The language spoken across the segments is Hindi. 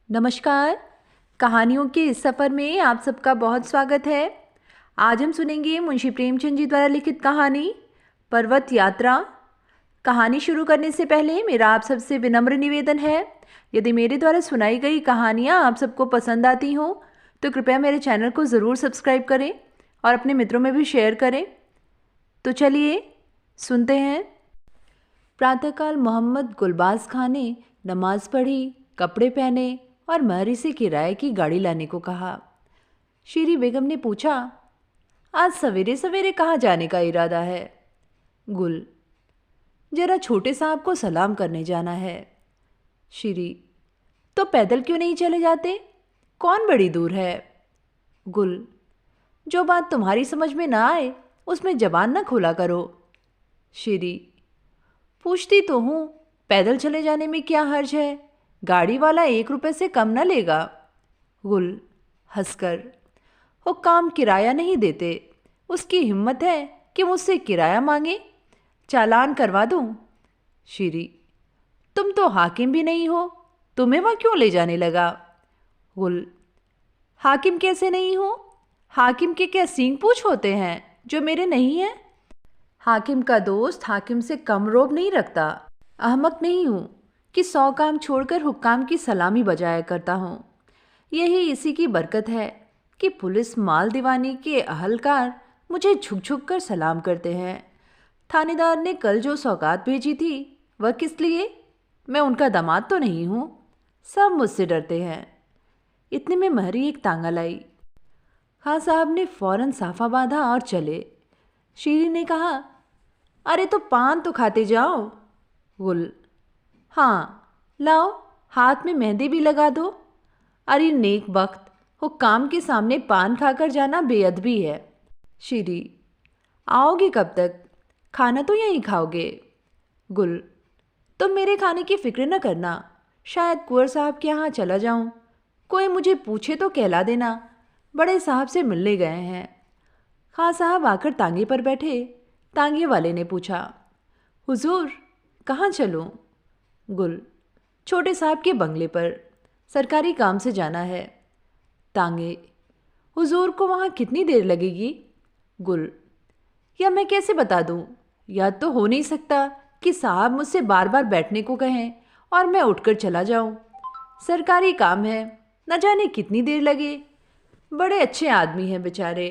नमस्कार। कहानियों के इस सफ़र में आप सबका बहुत स्वागत है। आज हम सुनेंगे मुंशी प्रेमचंद जी द्वारा लिखित कहानी पर्वत यात्रा। कहानी शुरू करने से पहले मेरा आप सबसे विनम्र निवेदन है, यदि मेरे द्वारा सुनाई गई कहानियाँ आप सबको पसंद आती हों तो कृपया मेरे चैनल को ज़रूर सब्सक्राइब करें और अपने मित्रों में भी शेयर करें। तो चलिए सुनते हैं। प्रातःकाल मोहम्मद गुलबाज खां ने नमाज पढ़ी, कपड़े पहने और महरी से किराए की गाड़ी लाने को कहा। शीरी बेगम ने पूछा, आज सवेरे सवेरे कहाँ जाने का इरादा है? गुल, जरा छोटे साहब को सलाम करने जाना है। शीरी, तो पैदल क्यों नहीं चले जाते? कौन बड़ी दूर है? गुल, जो बात तुम्हारी समझ में ना आए उसमें जबान ना खोला करो। शीरी, पूछती तो हूँ, पैदल चले जाने में क्या हर्ज है? गाड़ी वाला 1 रुपए से कम न लेगा। गुल हंसकर, वो काम किराया नहीं देते, उसकी हिम्मत है कि मुझसे किराया मांगे, चालान करवा दूं। शीरी, तुम तो हाकिम भी नहीं हो, तुम्हें वहाँ क्यों ले जाने लगा? गुल, हाकिम कैसे नहीं हो? हाकिम के क्या सींग पूछ होते हैं जो मेरे नहीं हैं? हाकिम का दोस्त हाकिम से कम रोब नहीं रखता। अहमक नहीं हूँ कि 100 काम छोड़कर हुक्काम की सलामी बजाया करता हूँ। यही इसी की बरकत है कि पुलिस माल दीवानी के अहलकार मुझे झुक झुक कर सलाम करते हैं। थानेदार ने कल जो सौगात भेजी थी वह किस लिए? मैं उनका दामाद तो नहीं हूँ। सब मुझसे डरते हैं। इतने में महरी एक तांगा लाई। खां साहब ने फौरन साफा बांधा और चले। शीरी ने कहा, अरे तो पान तो खाते जाओ। गुल, हाँ लाओ, हाथ में मेहंदी भी लगा दो। अरे नेक वक्त, हुक्काम के सामने पान खाकर जाना बेअदबी है। शीरी, आओगे कब तक? खाना तो यहीं खाओगे। गुल, तुम मेरे खाने की फिक्र न करना, शायद कुंवर साहब के यहाँ चला जाऊं। कोई मुझे पूछे तो कहला देना, बड़े साहब से मिलने गए हैं। खां साहब आकर तांगे पर बैठे। तांगे वाले ने पूछा, हुजूर कहाँ चलूं? गुल, छोटे साहब के बंगले पर, सरकारी काम से जाना है। तांगे, हुजूर को वहाँ कितनी देर लगेगी? गुल, या मैं कैसे बता दूं? या तो हो नहीं सकता कि साहब मुझसे बार बार बैठने को कहें और मैं उठकर चला जाऊं। सरकारी काम है, न जाने कितनी देर लगे। बड़े अच्छे आदमी हैं बेचारे,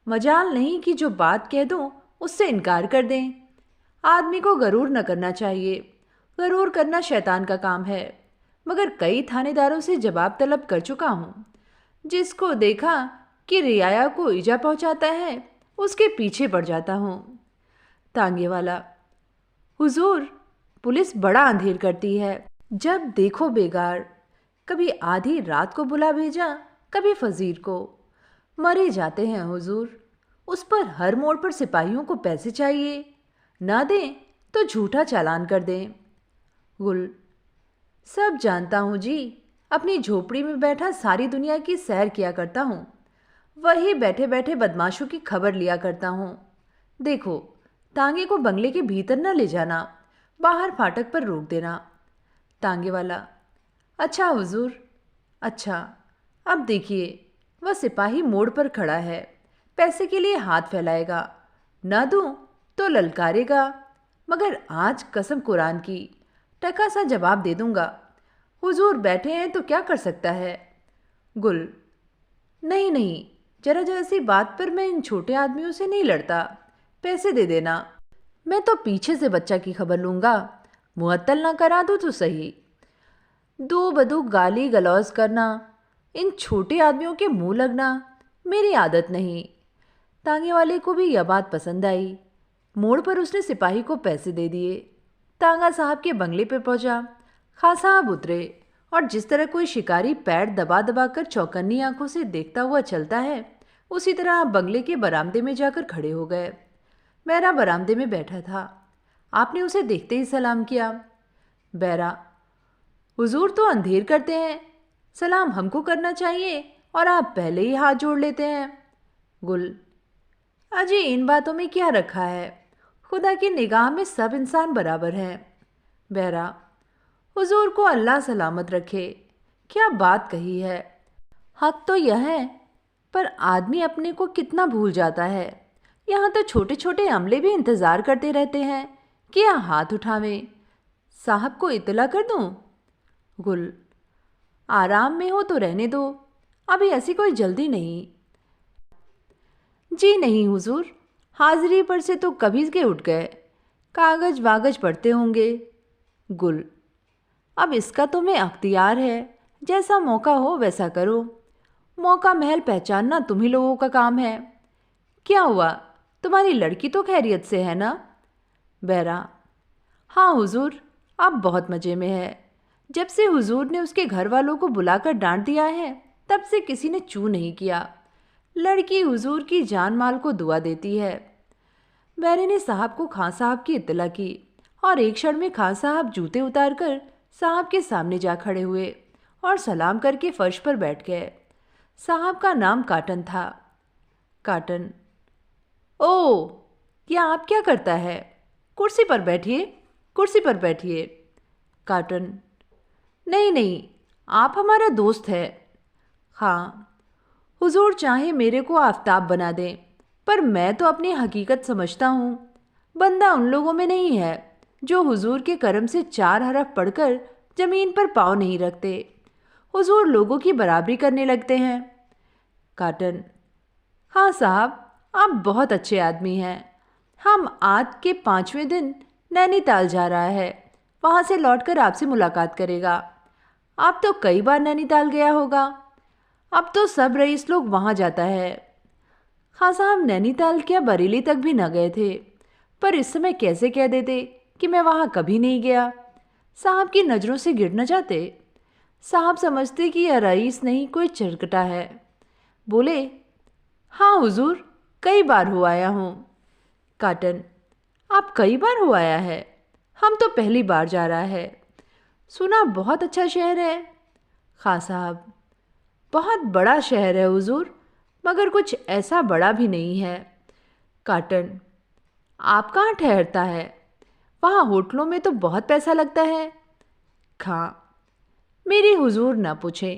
मजाल नहीं कि जो बात कह दूं उससे इनकार कर दें। आदमी को गरूर न करना चाहिए, गरूर करना शैतान का काम है। मगर कई थानेदारों से जवाब तलब कर चुका हूँ। जिसको देखा कि रियाया को ईजा पहुँचाता है उसके पीछे पड़ जाता हूँ। तांगे वाला, हुजूर पुलिस बड़ा अंधेर करती है, जब देखो बेगार। कभी आधी रात को बुला भेजा, कभी फजीर को। मरे जाते हैं हुजूर, उस पर हर मोड़ पर सिपाहियों को पैसे चाहिए, ना दें तो झूठा चालान कर दें। गुल, सब जानता हूँ जी, अपनी झोपड़ी में बैठा सारी दुनिया की सैर किया करता हूँ। वही बैठे बैठे बदमाशों की खबर लिया करता हूँ। देखो, तांगे को बंगले के भीतर न ले जाना, बाहर फाटक पर रोक देना। तांगे वाला, अच्छा हुजूर, अच्छा। अब देखिए, वह सिपाही मोड़ पर खड़ा है, पैसे के लिए हाथ फैलाएगा, न दूं तो ललकारेगा। मगर आज कसम कुरान की टका सा जवाब दे दूंगा। हुजूर बैठे हैं तो क्या कर सकता है? गुल, नहीं नहीं, जरा जरा सी बात पर मैं इन छोटे आदमियों से नहीं लड़ता। पैसे दे देना, मैं तो पीछे से बच्चा की खबर लूंगा। मुअत्तल ना करा दो तो सही। दो बदू गाली गलौज करना, इन छोटे आदमियों के मुंह लगना मेरी आदत नहीं। तांगे वाले को भी यह बात पसंद आई। मोड़ पर उसने सिपाही को पैसे दे दिए। तांगा साहब के बंगले पर पहुंचा। खां साहब उतरे और जिस तरह कोई शिकारी पैर दबा दबा कर चौकन्नी आंखों से देखता हुआ चलता है, उसी तरह आप बंगले के बरामदे में जाकर खड़े हो गए। बैरा बरामदे में बैठा था। आपने उसे देखते ही सलाम किया। बैरा, हुजूर तो अंधेर करते हैं, सलाम हमको करना चाहिए और आप पहले ही हाथ जोड़ लेते हैं। गुल, अजी इन बातों में क्या रखा है, खुदा की निगाह में सब इंसान बराबर हैं। बैरा, हुजूर को अल्लाह सलामत रखे, क्या बात कही है। हक तो यह है, पर आदमी अपने को कितना भूल जाता है। यहाँ तो छोटे छोटे अमले भी इंतजार करते रहते हैं कि यह हाथ उठावें। साहब को इतला कर दूं? गुल, आराम में हो तो रहने दो, अभी ऐसी कोई जल्दी नहीं। जी नहीं हुजूर, हाजिरी पर से तो कभी के उठ गए, कागज वागज पढ़ते होंगे। गुल, अब इसका तुम्हें अख्तियार है, जैसा मौका हो वैसा करो। मौका महल पहचानना तुम्ही लोगों का काम है। क्या हुआ, तुम्हारी लड़की तो खैरियत से है ना? बहरा, हाँ हुजूर, अब बहुत मज़े में है। जब से हुजूर ने उसके घर वालों को बुलाकर डांट दिया है, तब से किसी ने चू नहीं किया। लड़की हुजूर की जान माल को दुआ देती है। बैरे ने साहब को खां साहब की इत्तला की और एक क्षण में खां साहब जूते उतारकर साहब के सामने जा खड़े हुए और सलाम करके फर्श पर बैठ गए। साहब का नाम काटन था। काटन, ओ, यह आप क्या करता है? कुर्सी पर बैठिए, कुर्सी पर बैठिए। काटन, नहीं नहीं, आप हमारा दोस्त है। हाँ, हुजूर चाहे मेरे को आफताब बना दें, पर मैं तो अपनी हकीकत समझता हूँ। बंदा उन लोगों में नहीं है जो हुजूर के करम से 4 हरफ पढ़कर जमीन पर पाँव नहीं रखते। हुजूर लोगों की बराबरी करने लगते हैं। काटन, हाँ साहब, आप बहुत अच्छे आदमी हैं। हम आज के 5वें दिन नैनीताल जा रहा है, वहाँ से लौटकर आपसे मुलाकात करेगा। आप तो कई बार नैनीताल गया होगा, अब तो सब रईस लोग वहाँ जाता है। खां साहब नैनीताल क्या बरेली तक भी न गए थे, पर इस समय कैसे कह देते कि मैं वहाँ कभी नहीं गया। साहब की नज़रों से गिर न जाते। साहब समझते कि यह रईस नहीं, कोई चरकटा है। बोले, हाँ हुजूर, कई बार हो आया हूँ। काटन, आप कई बार हो आया है? हम तो पहली बार जा रहा है। सुना बहुत अच्छा शहर है। खां साहब, बहुत बड़ा शहर है हुजूर, मगर कुछ ऐसा बड़ा भी नहीं है। काटन, आप कहाँ ठहरता है? वहाँ होटलों में तो बहुत पैसा लगता है। खां, मेरी हुजूर ना पूछे,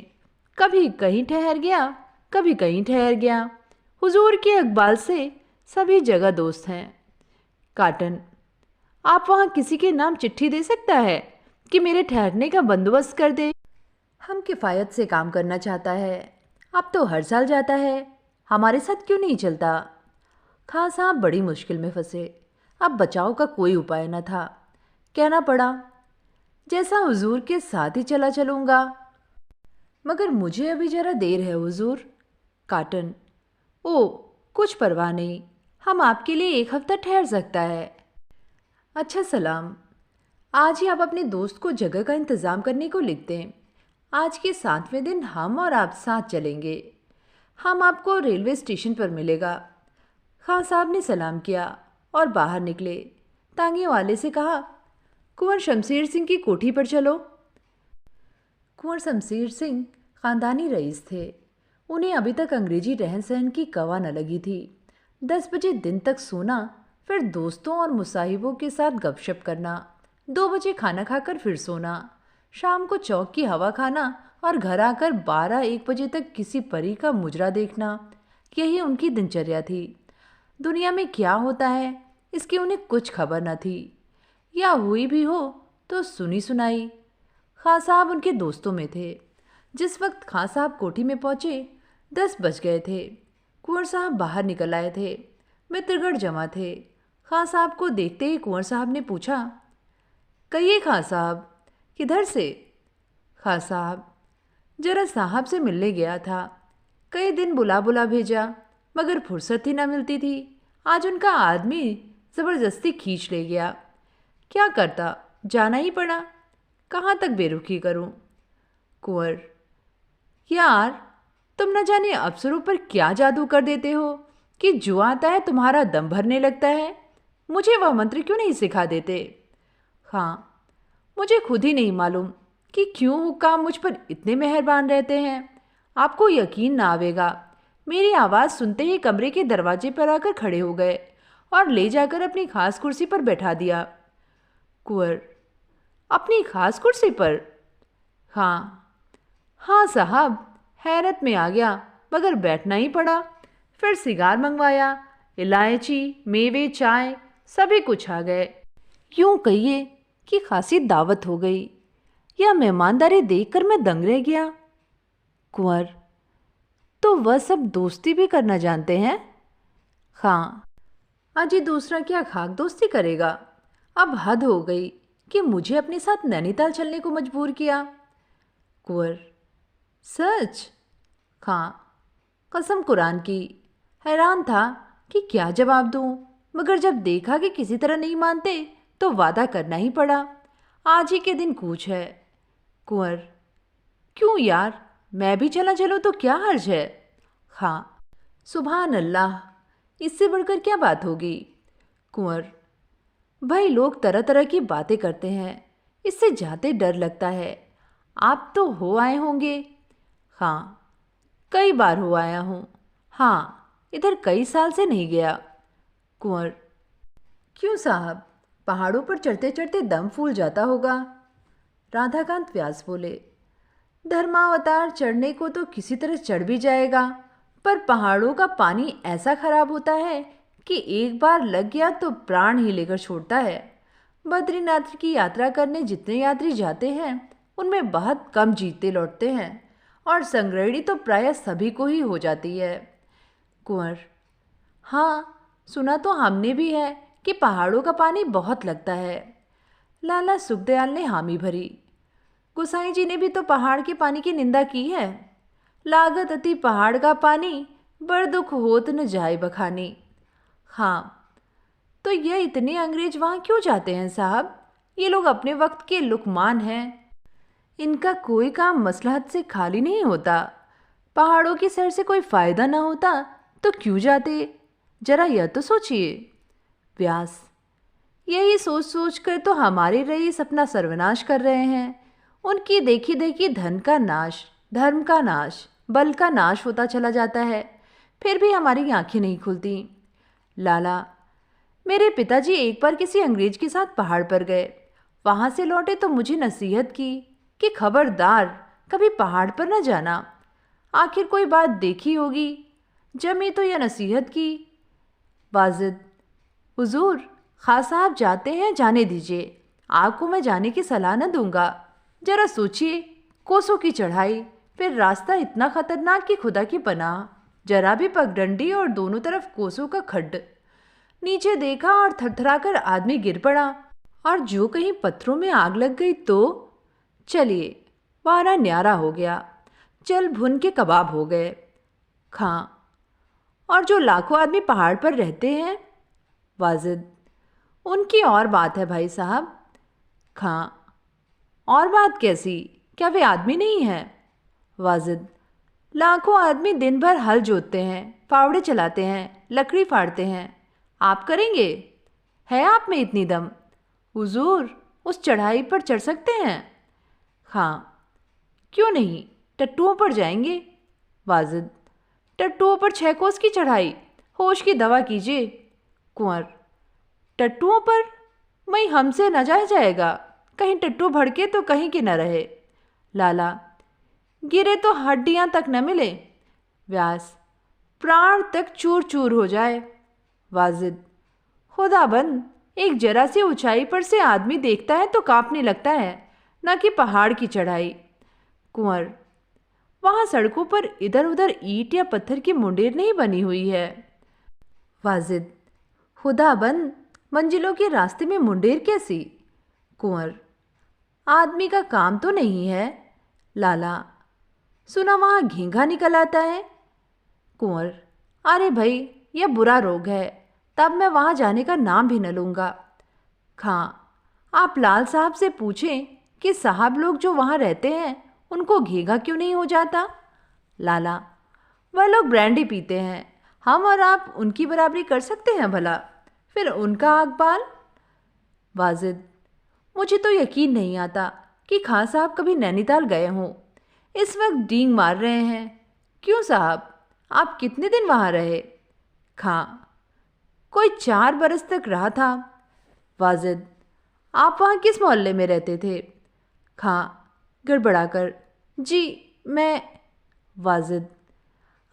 कभी कहीं ठहर गया, कभी कहीं ठहर गया। हुजूर के इकबाल से सभी जगह दोस्त हैं। काटन, आप वहाँ किसी के नाम चिट्ठी दे सकता है कि मेरे ठहरने का बंदोबस्त कर दे? हम किफ़ायत से काम करना चाहता है। अब तो हर साल जाता है, हमारे साथ क्यों नहीं चलता? खां साहब बड़ी मुश्किल में फंसे। अब बचाव का कोई उपाय न था। कहना पड़ा, जैसा हुजूर के साथ ही चला चलूँगा, मगर मुझे अभी ज़रा देर है हुजूर। काटन, ओ, कुछ परवाह नहीं, हम आपके लिए 1 हफ्ता ठहर सकता है। अच्छा सलाम, आज ही आप अपने दोस्त को जगह का इंतज़ाम करने को लिख दें। आज के 7वें दिन हम और आप साथ चलेंगे। हम आपको रेलवे स्टेशन पर मिलेगा। खां साहब ने सलाम किया और बाहर निकले। तांगे वाले से कहा, कुंवर शमशेर सिंह की कोठी पर चलो। कुंवर शमशेर सिंह ख़ानदानी रईस थे। उन्हें अभी तक अंग्रेजी रहन सहन की कवा न लगी थी। 10 बजे दिन तक सोना, फिर दोस्तों और मुसाहिबों के साथ गपशप करना, 2 बजे खाना खाकर फिर सोना, शाम को चौक की हवा खाना और घर आकर 12-1 बजे तक किसी परी का मुजरा देखना। यही उनकी दिनचर्या थी। दुनिया में क्या होता है इसकी उन्हें कुछ खबर न थी, या हुई भी हो तो सुनी सुनाई। खां साहब उनके दोस्तों में थे। जिस वक्त खां साहब कोठी में पहुंचे 10 बज गए थे। कुंवर साहब बाहर निकल आए थे। मित्रगढ़ जमा थे। खां साहब को देखते ही कुंवर साहब ने पूछा, कहिए खां साहब, किधर से? खां साहब, जरा साहब से मिलने गया था। कई दिन बुला बुला भेजा, मगर फुर्सत ही ना मिलती थी। आज उनका आदमी ज़बरदस्ती खींच ले गया। क्या करता, जाना ही पड़ा। कहाँ तक बेरुखी करूं? कुंवर, यार, तुम न जाने अफसरों पर क्या जादू कर देते हो कि जो आता है तुम्हारा दम भरने लगता है। मुझे वह मंत्र क्यों नहीं सिखा देते? हाँ, मुझे खुद ही नहीं मालूम कि क्यों हुक्काम मुझ पर इतने मेहरबान रहते हैं। आपको यकीन ना आवेगा, मेरी आवाज़ सुनते ही कमरे के दरवाजे पर आकर खड़े हो गए और ले जाकर अपनी खास कुर्सी पर बैठा दिया। कुंवर, अपनी खास कुर्सी पर? हाँ। हाँ साहब, हैरत में आ गया, मगर बैठना ही पड़ा। फिर सिगार मंगवाया, इलायची, मेवे, चाय, सभी कुछ आ गए। यूं कहिए कि खासी दावत हो गई। यह मेहमानदारी देखकर मैं दंग रह गया। कुंवर, तो वह सब दोस्ती भी करना जानते हैं? हाँ, अजी दूसरा क्या खाक दोस्ती करेगा। अब हद हो गई कि मुझे अपने साथ नैनीताल चलने को मजबूर किया। कुंवर, सच? हाँ, कसम कुरान की। हैरान था कि क्या जवाब दूं, मगर जब देखा कि किसी तरह नहीं मानते तो वादा करना ही पड़ा। आज ही के दिन कूच है। कुंवर, क्यों यार, मैं भी चला चलूं तो क्या हर्ज है? हाँ, सुभान अल्लाह, इससे बढ़कर क्या बात होगी? कुंवर, भाई लोग तरह तरह की बातें करते हैं, इससे जाते डर लगता है। आप तो हो आए होंगे? हाँ, कई बार हो आया हूँ। हाँ, इधर कई साल से नहीं गया। कुंवर, क्यों साहब, पहाड़ों पर चढ़ते चढ़ते दम फूल जाता होगा। राधाकांत व्यास बोले, धर्मावतार चढ़ने को तो किसी तरह चढ़ भी जाएगा, पर पहाड़ों का पानी ऐसा खराब होता है कि एक बार लग गया तो प्राण ही लेकर छोड़ता है। बद्रीनाथ की यात्रा करने जितने यात्री जाते हैं उनमें बहुत कम जीते लौटते हैं, और संग्रहणी तो प्रायः सभी को ही हो जाती है। कुंवर, हाँ, सुना तो हमने भी है कि पहाड़ों का पानी बहुत लगता है। लाला सुखदयाल ने हामी भरी। गोसाई जी ने भी तो पहाड़ के पानी की निंदा की है। लागत अति पहाड़ का पानी, बड़ दुख होत न जाए बखानी। हाँ, तो यह इतने अंग्रेज वहाँ क्यों जाते हैं साहब? ये लोग अपने वक्त के लुकमान हैं। इनका कोई काम मसलहत से खाली नहीं होता। पहाड़ों की सैर से कोई फायदा ना होता तो क्यों जाते? जरा यह तो सोचिए। व्यास, यही सोच सोच कर तो हमारे रईस अपना सर्वनाश कर रहे हैं। उनकी देखी देखी धन का नाश, धर्म का नाश, बल का नाश होता चला जाता है, फिर भी हमारी आंखें नहीं खुलती। लाला, मेरे पिताजी एक बार किसी अंग्रेज के साथ पहाड़ पर गए। वहां से लौटे तो मुझे नसीहत की कि खबरदार, कभी पहाड़ पर न जाना। आखिर कोई बात देखी होगी, जमी तो यह नसीहत की। वाजिद, हुजूर, खां साहब जाते हैं, जाने दीजिए। आपको मैं जाने की सलाह न दूंगा। जरा सोचिए, कोसों की चढ़ाई, फिर रास्ता इतना खतरनाक कि खुदा की पनाह। जरा भी पगडंडी और दोनों तरफ कोसों का खड्ड। नीचे देखा और थरथराकर आदमी गिर पड़ा, और जो कहीं पत्थरों में आग लग गई तो? चलिए, वारा न्यारा हो गया, चल भुन के कबाब हो गए। खां, और जो लाखों आदमी पहाड़ पर रहते हैं? वाजिद, उनकी और बात है भाई साहब। खां, और बात कैसी? क्या वे आदमी नहीं हैं? वाजिद, लाखों आदमी दिन भर हल जोतते हैं, फावड़े चलाते हैं, लकड़ी फाड़ते हैं। आप करेंगे? है आप में इतनी दम? हुजूर, उस चढ़ाई पर चढ़ सकते हैं? हाँ, क्यों नहीं, टट्टुओं पर जाएंगे। वाजिद, टट्टुओं पर 6 कोस की चढ़ाई, होश की दवा कीजिए। कुंवर, टट्टुओं पर? मई हमसे न जाया जाएगा, कहीं टट्टू भड़के तो कहीं की न रहे। लाला, गिरे तो हड्डियां तक न मिले। व्यास, प्राण तक चूर चूर हो जाए। वाजिद, खुदाबंद, एक जरा सी ऊंचाई पर से आदमी देखता है तो कांपने लगता है, न कि पहाड़ की चढ़ाई। कुंवर, वहां सड़कों पर इधर उधर ईंट या पत्थर की मुंडेर नहीं बनी हुई है। वाजिद, खुदाबंद, मंजिलों के रास्ते में मुंडेर कैसी? कुंवर, आदमी का काम तो नहीं है। लाला, सुना वहां घींघा निकल आता है। कुंवर, अरे भाई, यह बुरा रोग है, तब मैं वहां जाने का नाम भी न लूंगा। खां, आप लाल साहब से पूछें कि साहब लोग जो वहां रहते हैं उनको घींघा क्यों नहीं हो जाता। लाला, वह लोग ब्रांडी पीते हैं, हम और आप उनकी बराबरी कर सकते हैं भला? फिर उनका आग बाल। वाजिद, मुझे तो यकीन नहीं आता कि खां साहब कभी नैनीताल गए हों। इस वक्त डींग मार रहे हैं। क्यों साहब, आप कितने दिन वहां रहे? खां, कोई 4 बरस तक रहा था। वाजिद, आप वहां किस मोहल्ले में रहते थे? खां, गड़बड़ाकर, जी, मैं। वाजिद,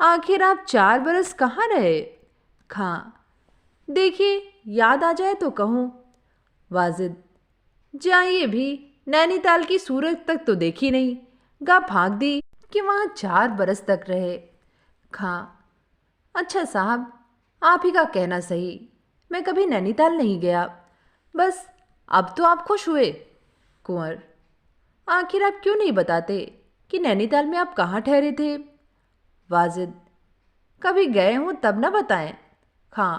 आखिर आप 4 बरस कहाँ रहे? खां, देखिए याद आ जाए तो कहूँ। वाजिद, जाइए भी, नैनीताल की सूरत तक तो देखी नहीं, गा भाग दी कि वहाँ 4 बरस तक रहे। खां, अच्छा साहब, आप ही का कहना सही, मैं कभी नैनीताल नहीं गया। बस अब तो आप खुश हुए। कुंवर, आखिर आप क्यों नहीं बताते कि नैनीताल में आप कहाँ ठहरे थे? वाजिद, कभी गए हों तब ना बताएं। खां,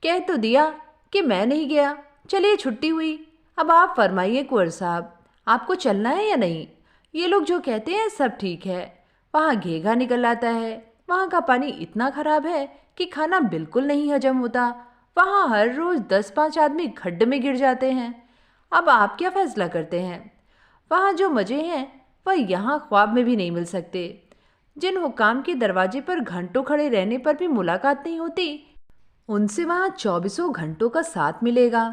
कह तो दिया कि मैं नहीं गया, चलिए छुट्टी हुई। अब आप फरमाइए कुंवर साहब, आपको चलना है या नहीं? ये लोग जो कहते हैं सब ठीक है, वहाँ घेघा निकल आता है, वहाँ का पानी इतना खराब है कि खाना बिल्कुल नहीं हजम होता, वहाँ हर रोज़ 10-5 आदमी खड्ड में गिर जाते हैं। अब आप क्या फैसला करते हैं? वहाँ जो मज़े हैं वह यहाँ ख्वाब में भी नहीं मिल सकते। जिन हुक्काम के दरवाजे पर घंटों खड़े रहने पर भी मुलाकात नहीं होती, उनसे वहाँ 24 घंटों का साथ मिलेगा।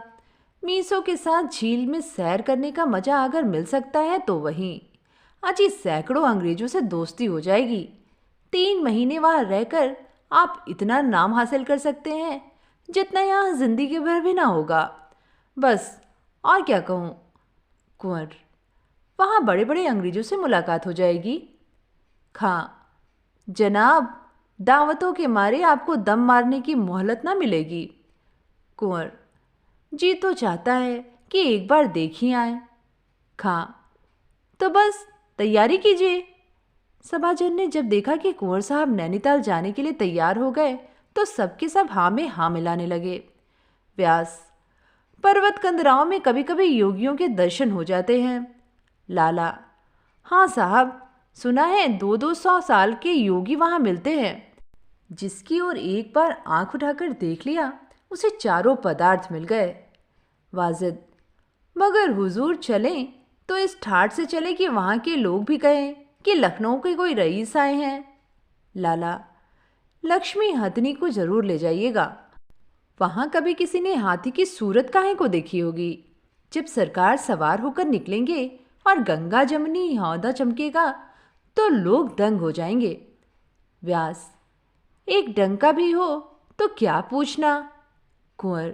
मीसों के साथ झील में सैर करने का मजा अगर मिल सकता है तो वहीं। आज ही सैकड़ों अंग्रेजों से दोस्ती हो जाएगी। 3 महीने वहाँ रहकर आप इतना नाम हासिल कर सकते हैं जितना यहाँ जिंदगी भर भी ना होगा। बस और क्या कहूँ। कुंवर, वहाँ बड़े बड़े अंग्रेजों से मुलाकात हो जाएगी। खां, जनाब, दावतों के मारे आपको दम मारने की मोहलत ना मिलेगी। कुंवर, जी तो चाहता है कि एक बार देख ही आए। खां, तो बस तैयारी कीजिए। सभाजन ने जब देखा कि कुंवर साहब नैनीताल जाने के लिए तैयार हो गए तो सबके सब हाँ में हाँ मिलाने लगे। व्यास, पर्वत कंदराओं में कभी कभी योगियों के दर्शन हो जाते हैं। लाला, हाँ साहब, सुना है 200-200 साल के योगी वहाँ मिलते हैं। जिसकी ओर एक बार आंख उठाकर देख लिया उसे चारों पदार्थ मिल गए। वाजिद, मगर हुजूर चलें तो इस ठाट से चले कि वहाँ के लोग भी कहें कि लखनऊ के कोई रईस आए हैं। लाला, लक्ष्मी हथनी को जरूर ले जाइएगा। वहाँ कभी किसी ने हाथी की सूरत काहे को देखी होगी? जब सरकार सवार होकर निकलेंगे और गंगा जमुनी हौदा चमकेगा तो लोग दंग हो जाएंगे। व्यास, एक डंका भी हो तो क्या पूछना। कुंवर,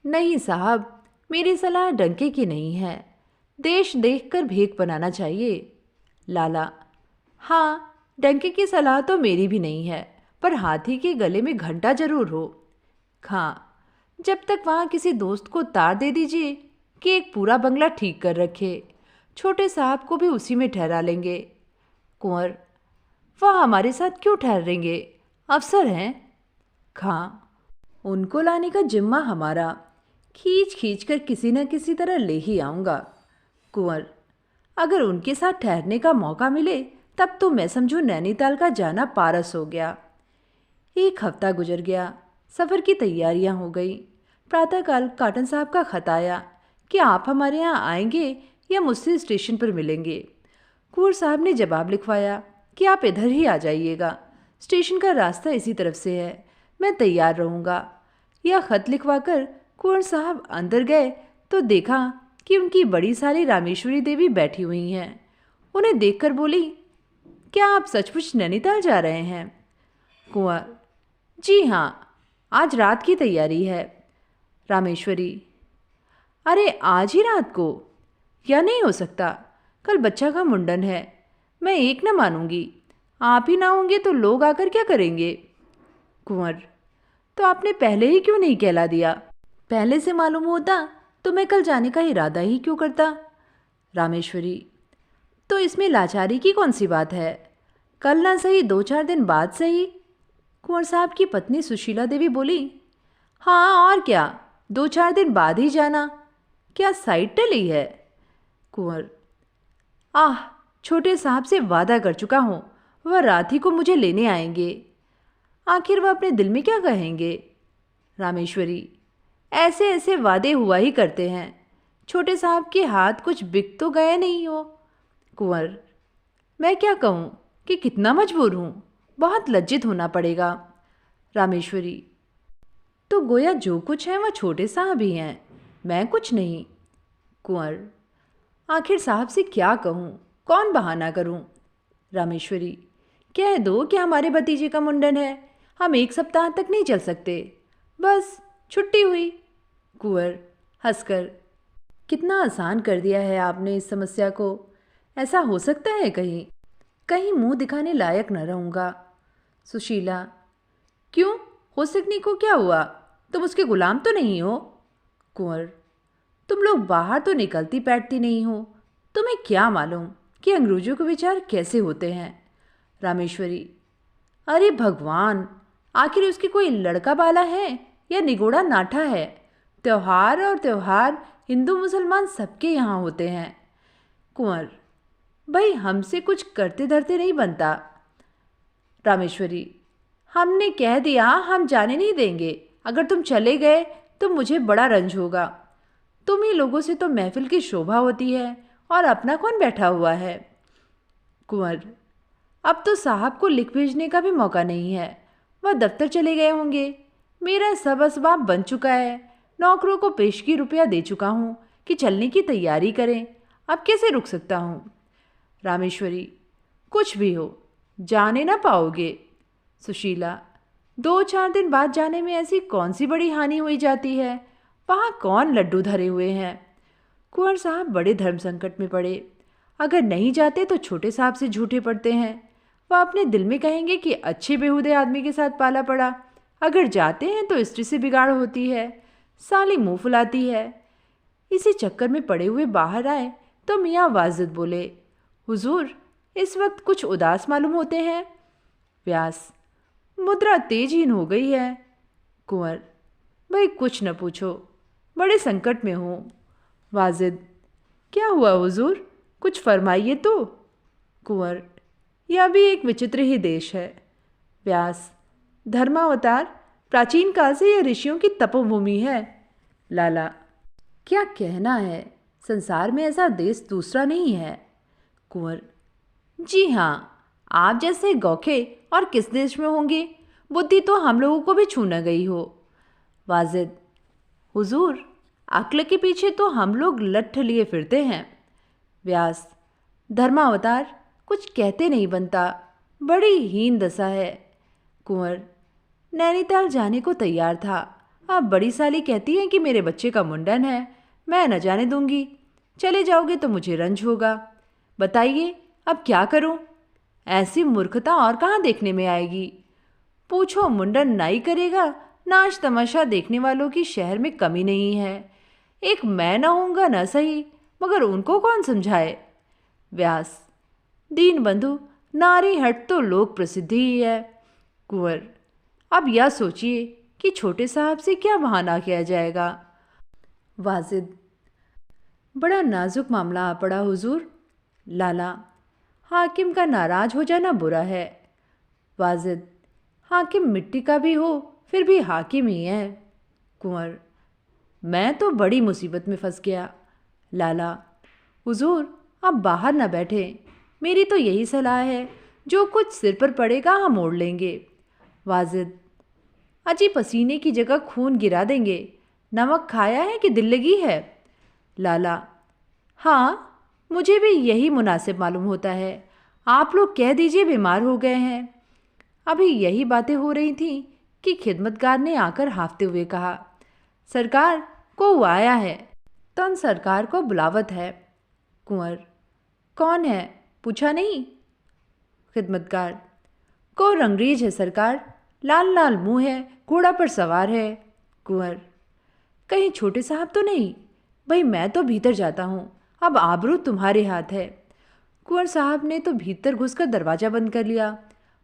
नहीं साहब, मेरी सलाह डंके की नहीं है, देश देखकर भेक बनाना चाहिए। लाला, हाँ, डंके की सलाह तो मेरी भी नहीं है, पर हाथी के गले में घंटा जरूर हो। खां, जब तक वहाँ किसी दोस्त को तार दे दीजिए कि एक पूरा बंगला ठीक कर रखे, छोटे साहब को भी उसी में ठहरा लेंगे। कुंवर, वह हमारे साथ क्यों ठहरेंगे, अफसर हैं। खां, उनको लाने का जिम्मा हमारा, खींच खींच कर किसी न किसी तरह ले ही आऊँगा। कुंवर, अगर उनके साथ ठहरने का मौका मिले तब तो मैं समझूं नैनीताल का जाना पारस हो गया। 1 हफ्ता गुजर गया, सफ़र की तैयारियां हो गई। प्रातःकाल काटन साहब का खत आया कि आप हमारे यहाँ आएंगे या मुझसे स्टेशन पर मिलेंगे। कुंवर साहब ने जवाब लिखवाया कि आप इधर ही आ जाइएगा, स्टेशन का रास्ता इसी तरफ से है, मैं तैयार रहूँगा। यह खत लिखवाकर कुंवर साहब अंदर गए तो देखा कि उनकी बड़ी साली रामेश्वरी देवी बैठी हुई हैं। उन्हें देखकर बोली, क्या आप सचमुच नैनीताल जा रहे हैं? कुंवर, जी हाँ, आज रात की तैयारी है। रामेश्वरी, अरे आज ही रात को? यह नहीं हो सकता, कल बच्चा का मुंडन है, मैं एक न मानूंगी। आप ही ना होंगे तो लोग आकर क्या करेंगे? कुंवर, तो आपने पहले ही क्यों नहीं कहला दिया? पहले से मालूम होता तो मैं कल जाने का इरादा ही क्यों करता? रामेश्वरी, तो इसमें लाचारी की कौन सी बात है? कल ना सही 2-4 दिन बाद सही। कुंवर साहब की पत्नी सुशीला देवी बोली, हाँ और क्या, 2-4 दिन बाद ही जाना, क्या साइड टली है? कुंवर, आह, छोटे साहब से वादा कर चुका हूँ, वह रात ही को मुझे लेने आएंगे, आखिर वह अपने दिल में क्या कहेंगे? रामेश्वरी, ऐसे ऐसे वादे हुआ ही करते हैं, छोटे साहब के हाथ कुछ बिक तो गए नहीं हो। कुंवर, मैं क्या कहूँ कि कितना मजबूर हूँ, बहुत लज्जित होना पड़ेगा। रामेश्वरी, तो गोया जो कुछ है वह छोटे साहब ही हैं, मैं कुछ नहीं। कुंवर, आखिर साहब से क्या कहूँ, कौन बहाना करूँ? रामेश्वरी, कह दो कि हमारे भतीजे का मुंडन है, हम 1 सप्ताह तक नहीं चल सकते, बस छुट्टी हुई। कुंवर हंसकर, कितना आसान कर दिया है आपने इस समस्या को। ऐसा हो सकता है कहीं कहीं मुंह दिखाने लायक न रहूँगा। सुशीला, क्यों, हो सकने को क्या हुआ, तुम उसके गुलाम तो नहीं हो। कुंवर, तुम लोग बाहर तो निकलती बैठती नहीं हो, तुम्हें क्या मालूम कि अंग्रेजों के विचार कैसे होते हैं। रामेश्वरी, अरे भगवान, आखिर उसकी कोई लड़का बाला है या निगोड़ा नाठा है। त्योहार और त्योहार हिंदू मुसलमान सबके यहाँ होते हैं। कुंवर, भाई हमसे कुछ करते धरते नहीं बनता। रामेश्वरी, हमने कह दिया हम जाने नहीं देंगे, अगर तुम चले गए तो मुझे बड़ा रंज होगा। तुम ही लोगों से तो महफिल की शोभा होती है, और अपना कौन बैठा हुआ है। कुंवर, अब तो साहब को लिख भेजने का भी मौका नहीं है, वह दफ्तर चले गए होंगे। मेरा सब असबाब बन चुका है, नौकरों को पेशगी रुपया दे चुका हूँ कि चलने की तैयारी करें, अब कैसे रुक सकता हूँ। रामेश्वरी, कुछ भी हो, जाने ना पाओगे। सुशीला, 2-4 दिन बाद जाने में ऐसी कौन सी बड़ी हानि हुई जाती है, वहाँ कौन लड्डू धरे हुए हैं। कुंवर साहब बड़े धर्म संकट में पड़े, अगर नहीं जाते तो छोटे साहब से झूठे पड़ते हैं, वह अपने दिल में कहेंगे कि अच्छे बेहुदे आदमी के साथ पाला पड़ा। अगर जाते हैं तो स्त्री से बिगाड़ होती है, साली मुंह फुलाती है। इसी चक्कर में पड़े हुए बाहर आए तो मियाँ वाजिद बोले, हुजूर इस वक्त कुछ उदास मालूम होते हैं। व्यास, मुद्रा तेजहीन हो गई है। कुंवर, भाई कुछ न पूछो, बड़े संकट में हूँ। वाजिद, क्या हुआ हुजूर, कुछ फरमाइए तो। कुंवर, यह भी एक विचित्र ही देश है। व्यास, धर्मावतार, प्राचीन काल से यह ऋषियों की तपोभूमि है। लाला, क्या कहना है, संसार में ऐसा देश दूसरा नहीं है। कुंवर, जी हाँ, आप जैसे गौखे और किस देश में होंगे, बुद्धि तो हम लोगों को भी छू न गई हो। वाजिद, हुजूर अक्ल के पीछे तो हम लोग लठ लिए फिरते हैं। व्यास, धर्मावतार, कुछ कहते नहीं बनता, बड़ी हीन दशा है। कुंवर, नैनीताल जाने को तैयार था, अब बड़ी साली कहती है कि मेरे बच्चे का मुंडन है, मैं न जाने दूंगी। चले जाओगे तो मुझे रंज होगा। बताइए अब क्या करूं, ऐसी मूर्खता और कहाँ देखने में आएगी। पूछो, मुंडन नाई करेगा, नाच तमाशा देखने वालों की शहर में कमी नहीं है। एक मैं न होऊंगा न सही, मगर उनको कौन समझाए। व्यास, दीन बंधु, नारी हट तो लोक प्रसिद्धि ही है। कुंवर, अब यह सोचिए कि छोटे साहब से क्या बहाना किया जाएगा। वाजिद, बड़ा नाजुक मामला आ पड़ा हुजूर। लाला, हाकिम का नाराज हो जाना बुरा है। वाजिद, हाकिम मिट्टी का भी हो फिर भी हाकिम ही है। कुंवर, मैं तो बड़ी मुसीबत में फंस गया। लाला, हुजूर आप बाहर न बैठे, मेरी तो यही सलाह है, जो कुछ सिर पर पड़ेगा हम ओढ़ लेंगे। वाजिद, अजी पसीने की जगह खून गिरा देंगे, नमक खाया है कि दिल लगी है। लाला, हाँ मुझे भी यही मुनासिब मालूम होता है, आप लोग कह दीजिए बीमार हो गए हैं। अभी यही बातें हो रही थीं कि खिदमतगार ने आकर हांफते हुए कहा, सरकार को आया है, तन सरकार को बुलावत है। कुंवर, कौन है, पूछा नहीं। खिदमतगार, को रंगरेज है सरकार, लाल लाल मुंह है, घोड़ा पर सवार है। कुंवर, कहीं छोटे साहब तो नहीं। भाई मैं तो भीतर जाता हूँ, अब आबरू तुम्हारे हाथ है। कुंवर साहब ने तो भीतर घुसकर दरवाज़ा बंद कर लिया।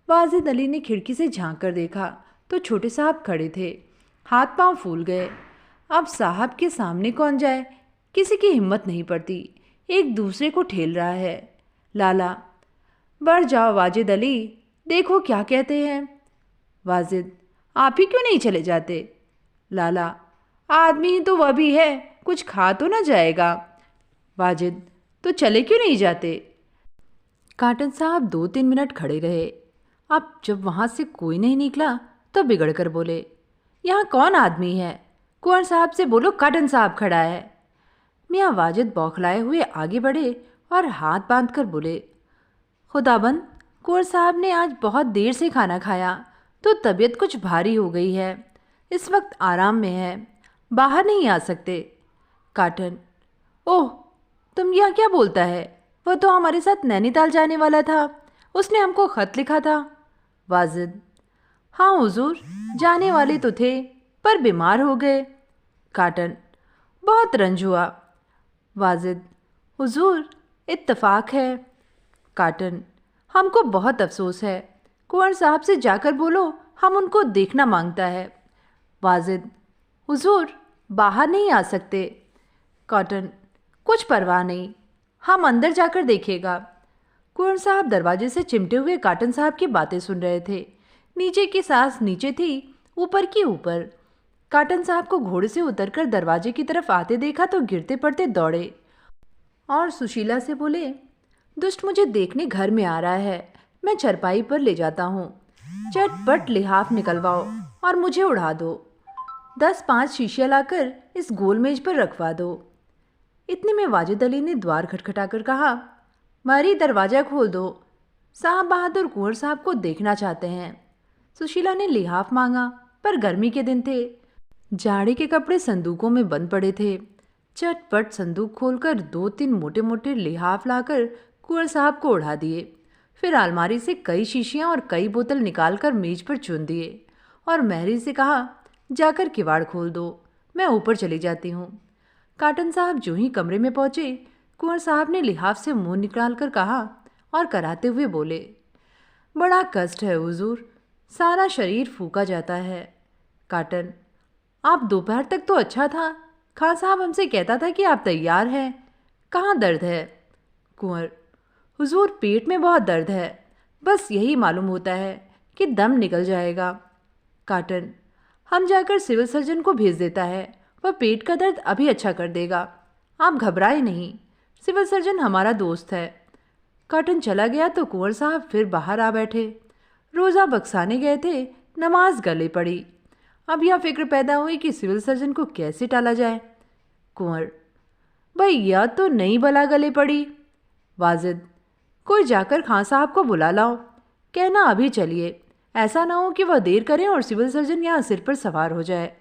वाजिद अली ने खिड़की से झांक कर देखा तो छोटे साहब खड़े थे, हाथ पांव फूल गए। अब साहब के सामने कौन जाए, किसी की हिम्मत नहीं पड़ती, एक दूसरे को ठेल रहा है। लाला, बढ़ जाओ वाजिद अली, देखो क्या कहते हैं। वाजिद, आप ही क्यों नहीं चले जाते। लाला, आदमी ही तो वह भी है, कुछ खा तो ना जाएगा। वाजिद, तो चले क्यों नहीं जाते। काटन साहब 2-3 मिनट खड़े रहे। अब जब वहाँ से कोई नहीं निकला तो बिगड़ कर बोले, यहाँ कौन आदमी है, कुंवर साहब से बोलो काटन साहब खड़ा है। मियाँ वाजिद बौखलाए हुए आगे बढ़े और हाथ बांध कर बोले, खुदाबंद कुंवर साहब ने आज बहुत देर से खाना खाया तो तबीयत कुछ भारी हो गई है। इस वक्त आराम में है, बाहर नहीं आ सकते। काटन: ओह, तुम यह क्या बोलता है? वह तो हमारे साथ नैनीताल जाने वाला था, उसने हमको खत लिखा था। वाजिद: हाँ हुजूर, जाने वाले तो थे पर बीमार हो गए। काटन: बहुत रंज हुआ। वाजिद: हुजूर, इत्तफाक है। काटन: हमको बहुत अफसोस है, कुंवर साहब से जाकर बोलो हम उनको देखना मांगता है। वाजिद: हुजूर, बाहर नहीं आ सकते। काटन: कुछ परवाह नहीं, हम अंदर जाकर देखेगा। कुंवर साहब दरवाजे से चिमटे हुए काटन साहब की बातें सुन रहे थे। नीचे की सांस नीचे थी, ऊपर की ऊपर। काटन साहब को घोड़े से उतरकर दरवाजे की तरफ आते देखा तो गिरते पड़ते दौड़े और सुशीला से बोले, दुष्ट मुझे देखने घर में आ रहा है, मैं चरपाई पर ले जाता हूँ। चटपट लिहाफ निकलवाओ और मुझे उड़ा दो। 10-5 शीशियाँ लाकर इस गोल मेज पर रखवा दो। इतने में वाजिद अली ने द्वार खटखटाकर कहा, मारी, दरवाज़ा खोल दो, साहब बहादुर कुंवर साहब को देखना चाहते हैं। सुशीला ने लिहाफ मांगा पर गर्मी के दिन थे, जाड़े के कपड़े संदूकों में बंद पड़े थे। चटपट संदूक खोलकर 2-3 मोटे मोटे लिहाफ लाकर कुंवर साहब को उड़ा दिए। फिर अलमारी से कई शीशियाँ और कई बोतल निकालकर मेज पर चुन दिए और महरी से कहा, जाकर किवाड़ खोल दो, मैं ऊपर चली जाती हूँ। काटन साहब जो ही कमरे में पहुँचे, कुंवर साहब ने लिहाफ से मुंह निकाल कर कहा और कराते हुए बोले, बड़ा कष्ट है हुजूर, सारा शरीर फूका जाता है। काटन: आप दोपहर तक तो अच्छा था, खां साहब हमसे कहता था कि आप तैयार हैं, कहाँ दर्द है? कुंवर: हुजूर, पेट में बहुत दर्द है, बस यही मालूम होता है कि दम निकल जाएगा। काटन: हम जाकर सिविल सर्जन को भेज देता है, वह पेट का दर्द अभी अच्छा कर देगा, आप घबराए नहीं, सिविल सर्जन हमारा दोस्त है। काटन चला गया तो कुंवर साहब फिर बाहर आ बैठे। रोज़ा बक्साने गए थे, नमाज गले पड़ी। अब यह फिक्र पैदा हुई कि सिविल सर्जन को कैसे टाला जाए। कुंवर: भाई यह तो नहीं भला गले पड़ी। वाजिद: कोई जाकर खां साहब को बुला लाओ, कहना अभी चलिए, ऐसा ना हो कि वह देर करें और सिविल सर्जन यहाँ सिर पर सवार हो जाए।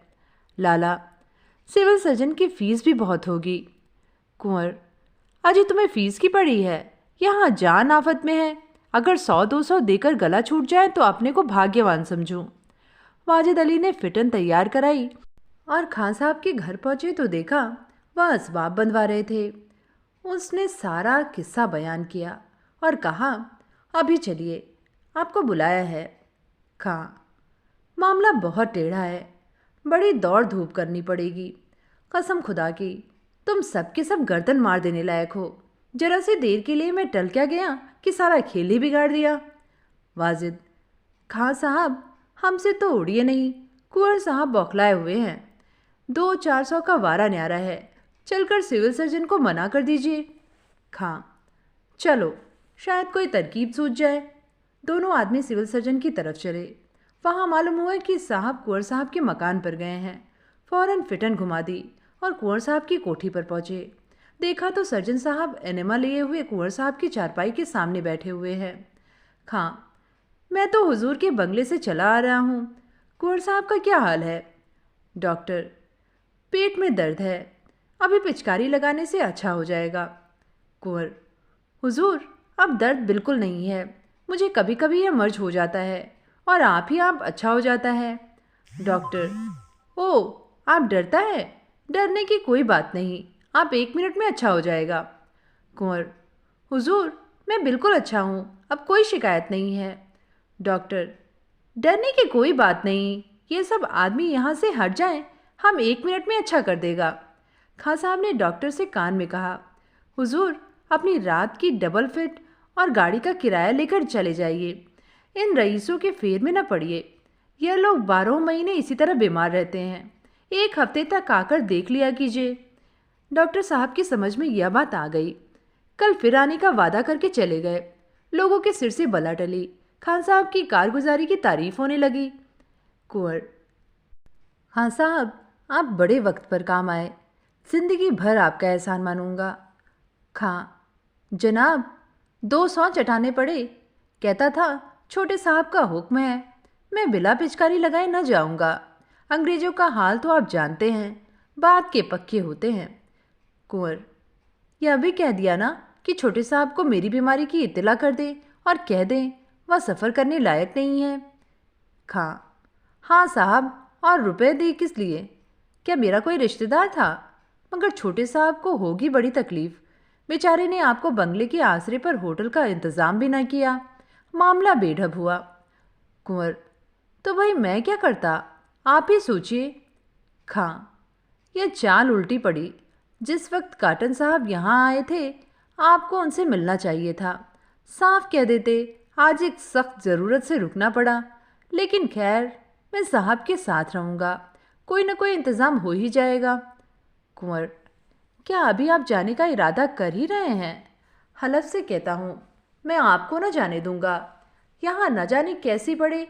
लाला: सिविल सर्जन की फीस भी बहुत होगी। कुंवर: अजी तुम्हें फीस की पड़ी है, यहाँ जान आफत में है, अगर 100-200 देकर गला छूट जाए तो अपने को भाग्यवान समझूं। वाजिद अली ने फिटन तैयार कराई और खां साहब के घर पहुंचे तो देखा वह असबाब बंधवा रहे थे। उसने सारा किस्सा बयान किया और कहा, अभी चलिए, आपको बुलाया है। खां: मामला बहुत टेढ़ा है, बड़ी दौड़ धूप करनी पड़ेगी, कसम खुदा की तुम सब के सब गर्दन मार देने लायक हो, जरा सी देर के लिए मैं टल क्या गया कि सारा खेल ही बिगाड़ दिया। वाजिद: खां साहब, हमसे तो उड़िए नहीं, कुंवर साहब बौखलाए हुए हैं, 200-400 का वारा न्यारा है, चलकर सिविल सर्जन को मना कर दीजिए। खां: चलो, शायद कोई तरकीब सूझ जाए। दोनों आदमी सिविल सर्जन की तरफ चले। वहाँ मालूम हुआ कि साहब कुंवर साहब के मकान पर गए हैं। फौरन फिटन घुमा दी और कुंवर साहब की कोठी पर पहुँचे। देखा तो सर्जन साहब एनेमा लिए हुए कुंवर साहब की चारपाई के सामने बैठे हुए हैं। खां: मैं तो हुजूर के बंगले से चला आ रहा हूँ, कुंवर साहब का क्या हाल है? डॉक्टर: पेट में दर्द है, अभी पिचकारी लगाने से अच्छा हो जाएगा। कुंवर: हुजूर, अब दर्द बिल्कुल नहीं है, मुझे कभी कभी यह मर्ज हो जाता है और आप ही आप अच्छा हो जाता है। डॉक्टर: ओह, आप डरता है? डरने की कोई बात नहीं, आप 1 मिनट में अच्छा हो जाएगा। कुंवर: हुजूर, मैं बिल्कुल अच्छा हूँ, अब कोई शिकायत नहीं है। डॉक्टर: डरने की कोई बात नहीं, ये सब आदमी यहाँ से हट जाएं, हम 1 मिनट में अच्छा कर देगा। खां साहब ने डॉक्टर से कान में कहा, हुजूर, अपनी रात की डबल फिट और गाड़ी का किराया लेकर चले जाइए, इन रईसों के फेर में न पड़िए, यह लोग 12 महीने इसी तरह बीमार रहते हैं, 1 हफ्ते तक आकर देख लिया कीजिए। डॉक्टर साहब की समझ में यह बात आ गई। कल फिर आने का वादा करके चले गए। लोगों के सिर से बला टली। खान साहब की कारगुजारी की तारीफ होने लगी। कुंवर: हाँ साहब, आप बड़े वक्त पर काम आए, जिंदगी भर आपका एहसान मानूंगा। खां: जनाब, 200 चटाने पड़े, कहता था छोटे साहब का हुक्म है, मैं बिला पिचकारी लगाए न जाऊंगा। अंग्रेजों का हाल तो आप जानते हैं, बात के पक्के होते हैं। कुंवर, यह भी कह दिया ना कि छोटे साहब को मेरी बीमारी की इत्तला कर दे और कह दें वह सफ़र करने लायक नहीं है। खां, हाँ साहब, और रुपए दे किस लिए? क्या मेरा कोई रिश्तेदार था? मगर छोटे साहब को होगी बड़ी तकलीफ। बेचारे ने आपको बंगले के आसरे पर होटल का इंतज़ाम भी न किया। मामला बेढब हुआ। कुंवर, तो भाई मैं क्या करता, आप ही सोचिए। खां, यह चाल उल्टी पड़ी। जिस वक्त काटन साहब यहाँ आए थे, आपको उनसे मिलना चाहिए था। साफ कह देते, आज एक सख्त ज़रूरत से रुकना पड़ा। लेकिन खैर, मैं साहब के साथ रहूँगा, कोई न कोई इंतज़ाम हो ही जाएगा। कुंवर, क्या अभी आप जाने का इरादा कर ही रहे हैं? हलफ से कहता हूँ, मैं आपको न जाने दूंगा। यहाँ न जाने कैसी पड़े।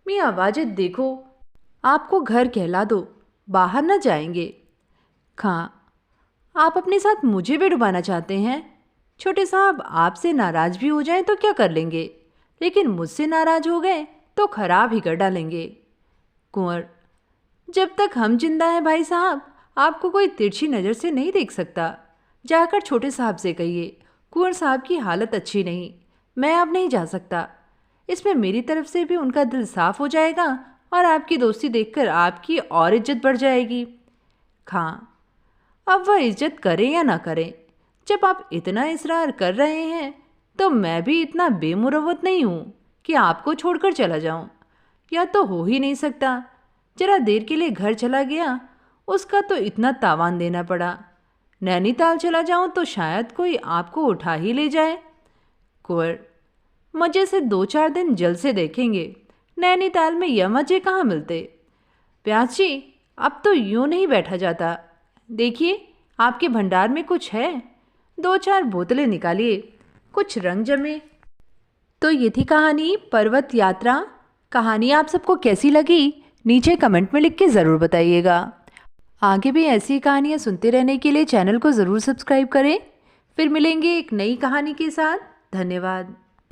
मियाँ वाजिद देखो, आपको घर कहला दो, बाहर न जाएंगे। खां, आप अपने साथ मुझे भी डुबाना चाहते हैं? छोटे साहब आपसे नाराज़ भी हो जाएं तो क्या कर लेंगे, लेकिन मुझसे नाराज़ हो गए तो खराब ही कर डालेंगे। कुंवर, जब तक हम जिंदा हैं भाई साहब, आपको कोई तिरछी नज़र से नहीं देख सकता। जाकर छोटे साहब से कहिए कुंवर साहब की हालत अच्छी नहीं, मैं अब नहीं जा सकता। इसमें मेरी तरफ से भी उनका दिल साफ हो जाएगा और आपकी दोस्ती देखकर आपकी और इज्जत बढ़ जाएगी। खां, अब वह इज्जत करें या ना करें, जब आप इतना इसरार कर रहे हैं तो मैं भी इतना बेमुरवत नहीं हूँ कि आपको छोड़कर चला जाऊँ। या तो हो ही नहीं सकता। जरा देर के लिए घर चला गया, उसका तो इतना तावान देना पड़ा। नैनीताल चला जाऊँ तो शायद कोई आपको उठा ही ले जाए। कुंवर, मज़े से 2-4 दिन जल से देखेंगे। नैनीताल में यह मज़े कहाँ मिलते। प्यास जी, अब तो यूँ नहीं बैठा जाता। देखिए, आपके भंडार में कुछ है। 2-4 बोतलें निकालिए, कुछ रंग जमे। तो ये थी कहानी पर्वत यात्रा। कहानी आप सबको कैसी लगी नीचे कमेंट में लिख के ज़रूर बताइएगा। आगे भी ऐसी कहानियाँ सुनते रहने के लिए चैनल को ज़रूर सब्सक्राइब करें। फिर मिलेंगे एक नई कहानी के साथ। धन्यवाद।